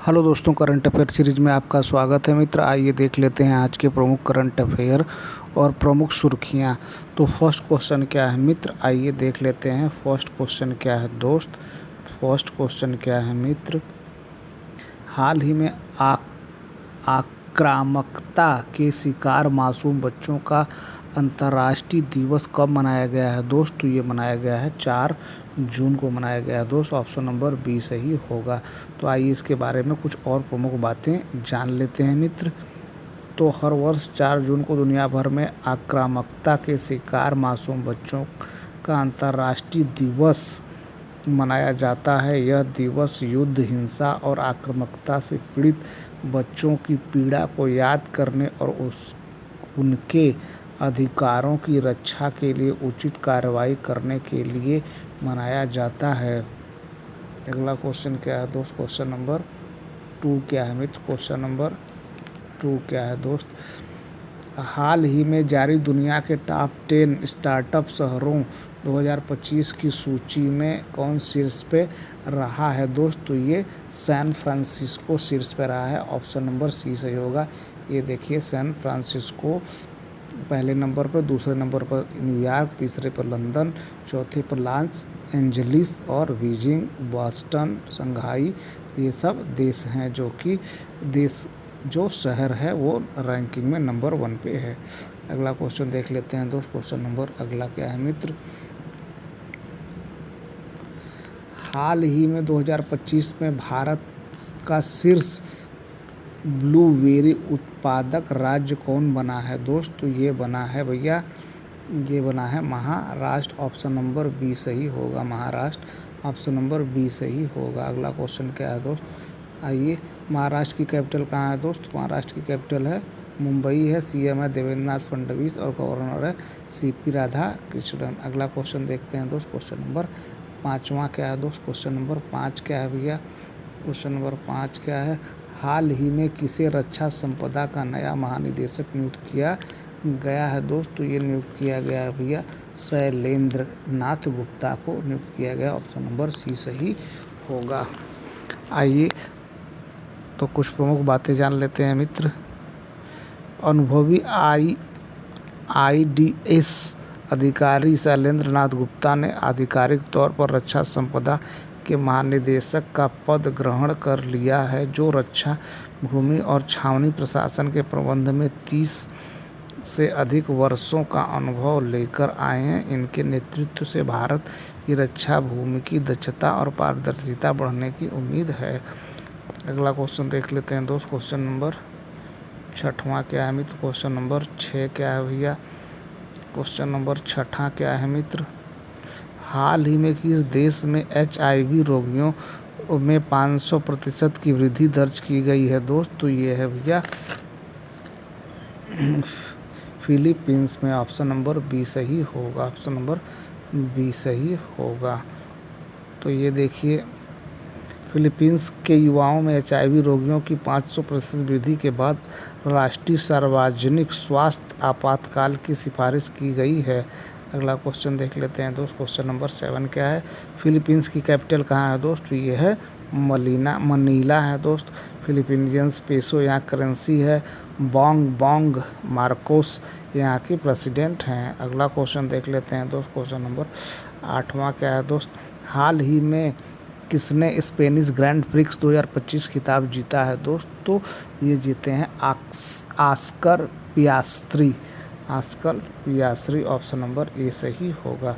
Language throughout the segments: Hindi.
हेलो दोस्तों, करंट अफेयर सीरीज में आपका स्वागत है मित्र। आइए देख लेते हैं आज के प्रमुख करंट अफेयर और प्रमुख सुर्खियां। तो फर्स्ट क्वेश्चन क्या है मित्र, आइए देख लेते हैं। फर्स्ट क्वेश्चन क्या है दोस्त, फर्स्ट क्वेश्चन क्या है मित्र। हाल ही में आक्रामकता के शिकार मासूम बच्चों का अंतर्राष्ट्रीय दिवस कब मनाया गया है दोस्त? तो ये मनाया गया है 4 जून को मनाया गया है दोस्त। ऑप्शन नंबर बी सही होगा। तो आइए इसके बारे में कुछ और प्रमुख बातें जान लेते हैं मित्र। तो हर वर्ष 4 जून को दुनिया भर में आक्रामकता के शिकार मासूम बच्चों का अंतर्राष्ट्रीय दिवस मनाया जाता है। यह दिवस युद्ध, हिंसा और आक्रामकता से पीड़ित बच्चों की पीड़ा को याद करने और उनके अधिकारों की रक्षा के लिए उचित कार्रवाई करने के लिए मनाया जाता है। अगला क्वेश्चन क्या है दोस्त? क्वेश्चन नंबर 2 क्या है मित्र? क्वेश्चन नंबर 2 क्या है दोस्त? हाल ही में जारी दुनिया के टॉप 10 स्टार्टअप शहरों 2025 की सूची में कौन शीर्ष पे रहा है दोस्त? तो ये सैन फ्रांसिस्को शीर्ष पे रहा है। ऑप्शन नंबर सी सही होगा। ये देखिए, सैन फ्रांसिस्को पहले नंबर पर, दूसरे नंबर पर न्यूयॉर्क, तीसरे पर लंदन, चौथे पर लॉस एंजलिस और बीजिंग, बॉस्टन, शंघाई, ये सब देश हैं जो शहर है वो रैंकिंग में नंबर 1 पे है। अगला क्वेश्चन देख लेते हैं दोस्त। क्वेश्चन नंबर अगला क्या है मित्र? हाल ही में 2025 में भारत का शीर्ष ब्लूबेरी उत्पादक राज्य कौन बना है दोस्त? तो ये बना है भैया, ये बना है महाराष्ट्र। ऑप्शन नंबर बी सही होगा। महाराष्ट्र, ऑप्शन नंबर बी सही होगा। अगला क्वेश्चन क्या है दोस्त? आइए, महाराष्ट्र की कैपिटल कहाँ है दोस्त? महाराष्ट्र की कैपिटल है मुंबई है। सीएम है देवेंद्र नाथ फडणवीस और गवर्नर है सीपी राधाकृष्णन। अगला क्वेश्चन देखते हैं दोस्त। क्वेश्चन नंबर 5वां क्या है दोस्त? क्वेश्चन नंबर 5 क्या है भैया? क्वेश्चन नंबर 5 क्या है? हाल ही में किसे रक्षा संपदा का नया महानिदेशक नियुक्त किया गया है दोस्त? तो ये नियुक्त किया गया है भैया शैलेंद्र नाथ गुप्ता को नियुक्त किया गया। ऑप्शन नंबर सी सही होगा। आइए तो कुछ प्रमुख बातें जान लेते हैं मित्र। अनुभवी आईडीएस अधिकारी शैलेंद्र नाथ गुप्ता ने आधिकारिक तौर पर रक्षा संपदा के महानिदेशक का पद ग्रहण कर लिया है, जो रक्षा, भूमि और छावनी प्रशासन के प्रबंध में 30 से अधिक वर्षों का अनुभव लेकर आए हैं। इनके नेतृत्व से भारत की रक्षा भूमि की दक्षता और पारदर्शिता बढ़ने की उम्मीद है। अगला क्वेश्चन देख लेते हैं दोस्त। क्वेश्चन नंबर 6वां क्या है मित्र? क्वेश्चन नंबर 6 क्या है भैया? क्वेश्चन नंबर 6 क्या है मित्र? हाल ही में किस देश में HIV रोगियों में 500% की वृद्धि दर्ज की गई है दोस्त? तो ये है भैया फिलीपींस में। ऑप्शन नंबर बी सही होगा। ऑप्शन नंबर बी सही होगा। तो ये देखिए, फिलीपींस के युवाओं में HIV रोगियों की 500% वृद्धि के बाद राष्ट्रीय सार्वजनिक स्वास्थ्य आपातकाल की सिफारिश की गई है। अगला क्वेश्चन देख लेते हैं दोस्त। क्वेश्चन नंबर 7 क्या है? फिलीपींस की कैपिटल कहाँ है दोस्त? ये है मनीला है दोस्त। फिलीपीनियंस पेसो यहाँ करेंसी है। बोंग मार्कोस यहाँ के प्रेसिडेंट हैं। अगला क्वेश्चन देख लेते हैं दोस्त। क्वेश्चन नंबर 8वां क्या है दोस्त? हाल ही में किसने स्पेनिश ग्रैंड प्रिक्स 2025 खिताब जीता है दोस्त? तो ये जीते हैं Oscar Piastri. Oscar Piastri. Option number A सही होगा।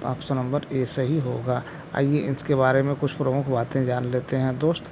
ऑप्शन नंबर ए सही होगा। आइए इसके बारे में कुछ प्रमुख बातें जान लेते हैं दोस्त।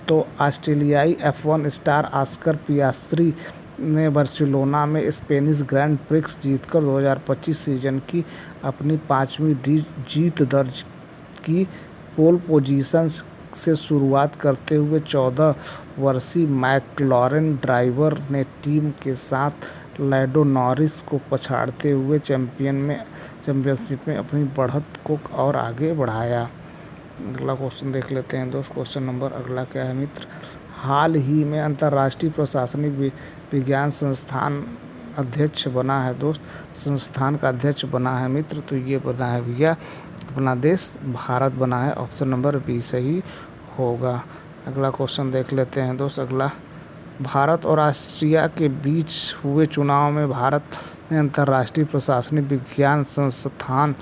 तो ऑस्ट्रेलियाई F1 स्टार ऑस्कर पियास्त्री ने बार्सिलोना में स्पेनिश ग्रैंड प्रिक्स जीतकर 2025 सीजन की अपनी 5वीं जीत दर्ज की। पोल पोजीशन से शुरुआत करते हुए 14 वर्षीय मैकलॉरेन ड्राइवर ने टीम के साथ लैंडो नॉरिस को पछाड़ते हुए चैंपियनशिप में अपनी बढ़त को और आगे बढ़ाया। अगला क्वेश्चन देख लेते हैं दोस्त। क्वेश्चन नंबर अगला क्या है मित्र? हाल ही में अंतर्राष्ट्रीय प्रशासनिक विज्ञान संस्थान अध्यक्ष बना है दोस्त। संस्थान का अध्यक्ष बना है मित्र, तो ये बना है भैया अपना देश भारत बना है। ऑप्शन नंबर बी सही होगा। अगला क्वेश्चन देख लेते हैं दोस्त। अगला, भारत और ऑस्ट्रिया के बीच हुए चुनाव में भारत ने अंतर्राष्ट्रीय प्रशासनिक विज्ञान संस्थान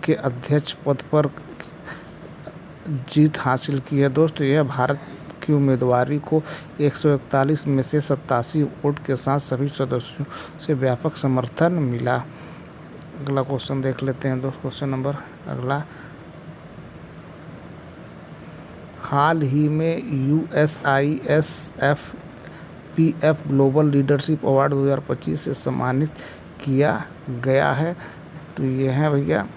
के अध्यक्ष पद पर जीत हासिल की है दोस्त। यह भारत की उम्मीदवारी को 141 में से 87 वोट के साथ सभी सदस्यों से व्यापक समर्थन मिला। अगला क्वेश्चन देख लेते हैं दोस्त। क्वेश्चन नंबर अगला, हाल ही में USISFPF ग्लोबल लीडरशिप अवार्ड 2025 से सम्मानित किया गया है। तो ये है भैया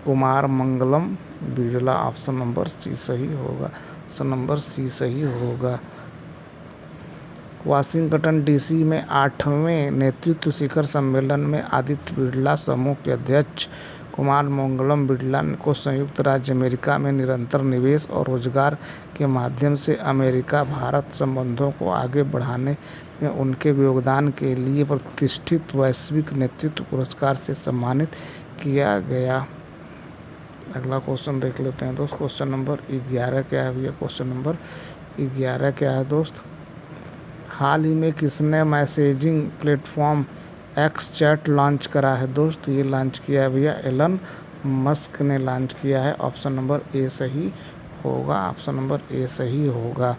Kumar Mangalam Birla. Option number C सही होगा। ऑप्शन नंबर सी सही होगा। वाशिंगटन डीसी में 8वें नेतृत्व शिखर सम्मेलन में आदित्य बिरला समूह के अध्यक्ष कुमार मंगलम बिरला को संयुक्त राज्य अमेरिका में निरंतर निवेश और रोजगार के माध्यम से अमेरिका भारत संबंधों को आगे बढ़ाने में उनके योगदान के लिए प्रतिष्ठित वैश्विक नेतृत्व पुरस्कार से सम्मानित किया गया। अगला क्वेश्चन देख लेते हैं दोस्त। क्वेश्चन नंबर 11 क्या है भैया? क्वेश्चन नंबर 11 क्या है दोस्त? हाल ही में किसने messaging platform x chat launch करा है दोस्त? ये लॉन्च किया है भैया एलन मस्क ने लॉन्च किया है। ऑप्शन नंबर ए सही होगा। ऑप्शन नंबर ए सही होगा।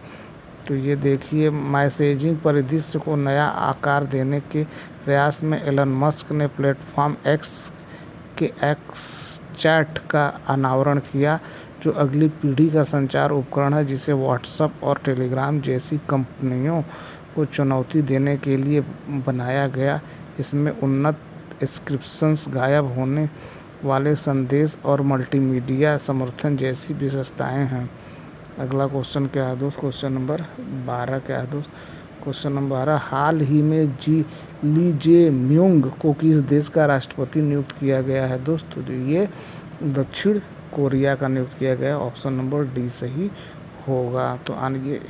तो ये देखिए, मैसेजिंग परिदृश्य को नया आकार देने के प्रयास में एलन मस्क ने प्लेटफॉर्म एक्स के एक्स चैट का अनावरण किया, जो अगली पीढ़ी का संचार उपकरण है जिसे व्हाट्सएप और टेलीग्राम जैसी कंपनियों को चुनौती देने के लिए बनाया गया। इसमें उन्नत इंस्क्रिप्शंस, गायब होने वाले संदेश और मल्टीमीडिया समर्थन जैसी विशेषताएं हैं। अगला क्वेश्चन क्या है दोस्त? क्वेश्चन नंबर 12 क्या है दोस्त? क्वेश्चन नंबर 12, हाल ही में ली जे म्यूंग को किस देश का राष्ट्रपति नियुक्त किया गया है दोस्त? तो ये दक्षिण कोरिया का नियुक्त किया गया। ऑप्शन नंबर डी सही होगा। तो आइए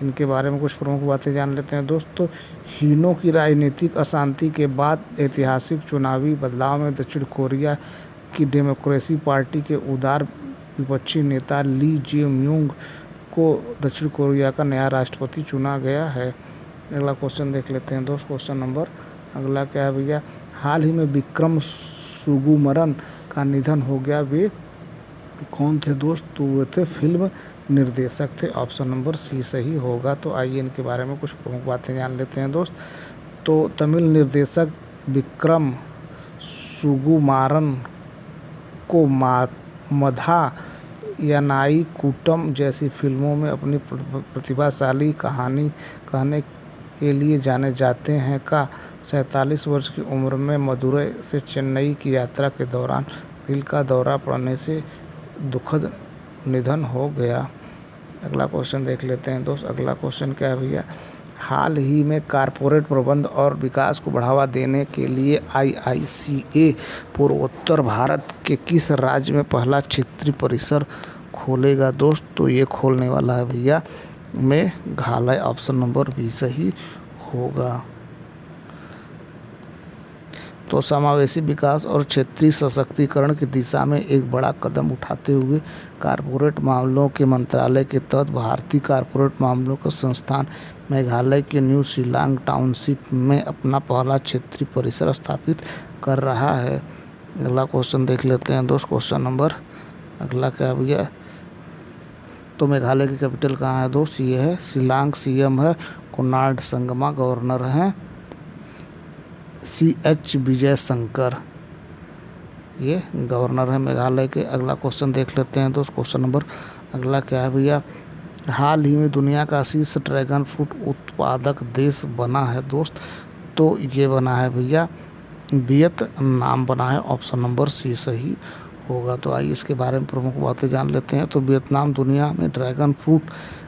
इनके बारे में कुछ प्रमुख बातें जान लेते हैं दोस्त। तो हीनो की राजनीतिक अशांति के बाद ऐतिहासिक चुनावी बदलाव में दक्षिण कोरिया की डेमोक्रेसी पार्टी के उदार विपक्षी नेता ली जे म्यूंग को दक्षिण कोरिया का नया राष्ट्रपति चुना गया है। अगला क्वेश्चन देख लेते हैं दोस्त। क्वेश्चन नंबर अगला क्या है भैया? हाल ही में विक्रम सुकुमारन का निधन हो गया। वे कौन थे दोस्त? तो वे थे फिल्म निर्देशक थे। ऑप्शन नंबर सी सही होगा। तो आइए इनके बारे में कुछ प्रमुख बातें जान लेते हैं दोस्त। तो तमिल निर्देशक विक्रम सुकुमारन को मधा यनाई कूटम जैसी फिल्मों में अपनी प्रतिभाशाली कहानी कहने के लिए जाने जाते हैं का 47 वर्ष की उम्र में मदुरई से चेन्नई की यात्रा के दौरान दिल का दौरा पड़ने से दुखद निधन हो गया। अगला क्वेश्चन देख लेते हैं दोस्त। अगला क्वेश्चन क्या है भैया? हाल ही में कारपोरेट प्रबंध और विकास को बढ़ावा देने के लिए IICA पूर्वोत्तर भारत के किस राज्य में पहला क्षेत्रीय परिसर खोलेगा दोस्त? तो ये खोलने वाला है भैया मेघालय। ऑप्शन नंबर बी सही होगा। तो समावेशी विकास और क्षेत्रीय सशक्तिकरण की दिशा में एक बड़ा कदम उठाते हुए कारपोरेट मामलों के मंत्रालय के तहत भारतीय कारपोरेट मामलों का संस्थान मेघालय के न्यू शिलांग टाउनशिप में अपना पहला क्षेत्रीय परिसर स्थापित कर रहा है। अगला क्वेश्चन देख लेते हैं दोस्त। क्वेश्चन नंबर अगला क्या भैया? तो मेघालय की कैपिटल कहाँ है दोस्त? ये है शिलांग। CM है कोनार्ड संगमा। गवर्नर हैं CH विजय शंकर। ये गवर्नर है मेघालय के। अगला क्वेश्चन देख लेते हैं दोस्त। क्वेश्चन नंबर अगला क्या है भैया? हाल ही में दुनिया का शीर्ष ड्रैगन फ्रूट उत्पादक देश बना है दोस्त। तो ये बना है भैया वियतनाम बना है। ऑप्शन नंबर सी सही होगा। तो आइए इसके बारे में प्रमुख बातें जान लेते हैं। तो वियतनाम दुनिया में ड्रैगन फ्रूट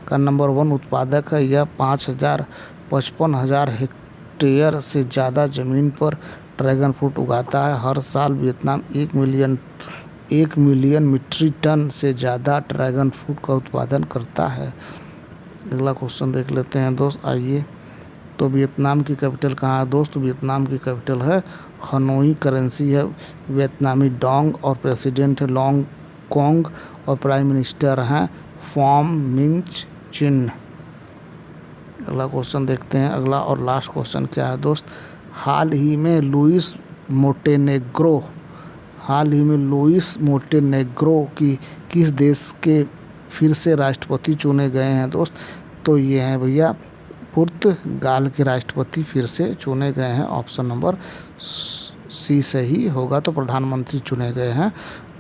का नंबर 1 उत्पादक है। यह 55,000 हेक्टेयर से ज़्यादा ज़मीन पर ड्रैगन फ्रूट उगाता है। हर साल वियतनाम 1 मिलियन मीट्रिक टन से ज़्यादा ड्रैगन फ्रूट का उत्पादन करता है। अगला क्वेश्चन देख लेते हैं दोस्त। आइए, तो वियतनाम की कैपिटल कहाँ है दोस्त? वियतनाम की कैपिटल है हनोई। करेंसी है वियतनामी डोंग और प्रेसिडेंट है लोंग कोंग और प्राइम मिनिस्टर हैं फॉर्म मिंच चिन्ह। अगला क्वेश्चन देखते हैं। अगला और लास्ट क्वेश्चन क्या है दोस्त, हाल ही में लुइस मोंटेनेग्रो की किस देश के फिर से राष्ट्रपति चुने गए हैं दोस्त? तो ये हैं भैया पुर्तगाल के राष्ट्रपति फिर से चुने गए हैं। ऑप्शन नंबर सी सही होगा। तो प्रधानमंत्री चुने गए हैं।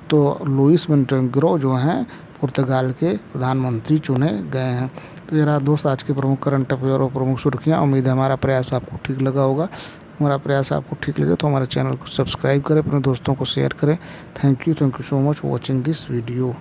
तो लुइस मोंटेनेग्रो जो हैं पुर्तगाल के प्रधानमंत्री चुने गए हैं। तो ये रहा दोस्त आज के प्रमुख करंट अफेयर और प्रमुख सुर्खियाँ। उम्मीद है हमारा प्रयास आपको ठीक लगा होगा। हमारा प्रयास आपको ठीक लगे तो हमारे चैनल को सब्सक्राइब करें, अपने दोस्तों को शेयर करें। Thank you so much for watching this video.